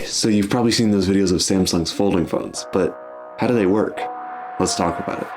so you've probably seen those videos of Samsung's folding phones, but how do they work? Let's talk about it.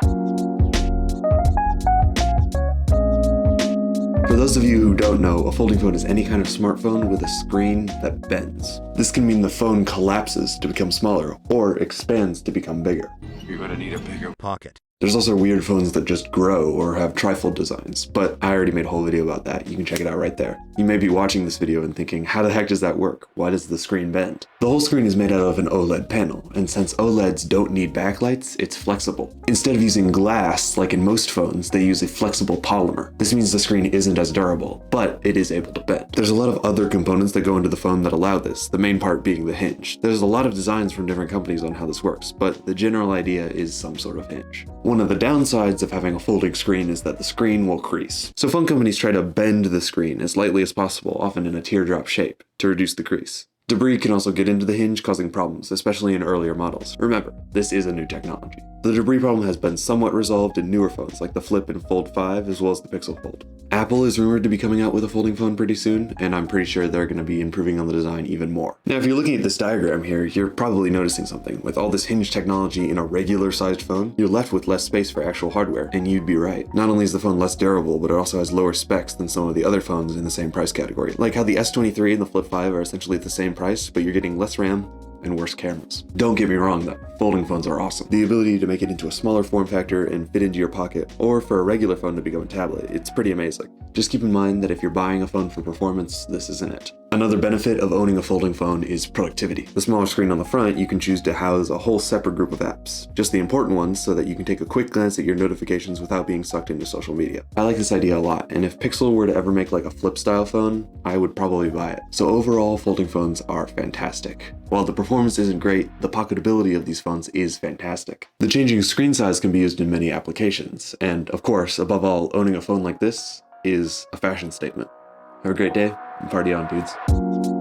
For those of you who don't know, a folding phone is any kind of smartphone with a screen that bends. This can mean the phone collapses to become smaller or expands to become bigger. You're gonna need a bigger pocket. There's also weird phones that just grow or have trifold designs, but I already made a whole video about that. You can check it out right there. You may be watching this video and thinking, how the heck does that work? Why does the screen bend? The whole screen is made out of an OLED panel, and since OLEDs don't need backlights, it's flexible. Instead of using glass, like in most phones, they use a flexible polymer. This means the screen isn't as durable, but it is able to bend. There's a lot of other components that go into the phone that allow this, the main part being the hinge. There's a lot of designs from different companies on how this works, but the general idea is some sort of hinge. One of the downsides of having a folding screen is that the screen will crease. So phone companies try to bend the screen as lightly as possible, often in a teardrop shape, to reduce the crease. Debris can also get into the hinge, causing problems, especially in earlier models. Remember, this is a new technology. The debris problem has been somewhat resolved in newer phones like the Flip and Fold 5, as well as the Pixel Fold. Apple is rumored to be coming out with a folding phone pretty soon, and I'm pretty sure they're going to be improving on the design even more. Now, if you're looking at this diagram here, you're probably noticing something. With all this hinge technology in a regular sized phone, you're left with less space for actual hardware, and you'd be right. Not only is the phone less durable, but it also has lower specs than some of the other phones in the same price category. Like how the S23 and the Flip 5 are essentially at the same price, but you're getting less RAM and worse cameras. Don't get me wrong though, folding phones are awesome. The ability to make it into a smaller form factor and fit into your pocket, or for a regular phone to become a tablet, it's pretty amazing. Just keep in mind that if you're buying a phone for performance, this isn't it. Another benefit of owning a folding phone is productivity. The smaller screen on the front, you can choose to house a whole separate group of apps, just the important ones so that you can take a quick glance at your notifications without being sucked into social media. I like this idea a lot, and if Pixel were to ever make like a flip style phone, I would probably buy it. So overall, folding phones are fantastic. While the performance isn't great, the pocketability of these phones is fantastic. The changing screen size can be used in many applications, and of course, above all, owning a phone like this is a fashion statement. Have a great day, and party on, dudes.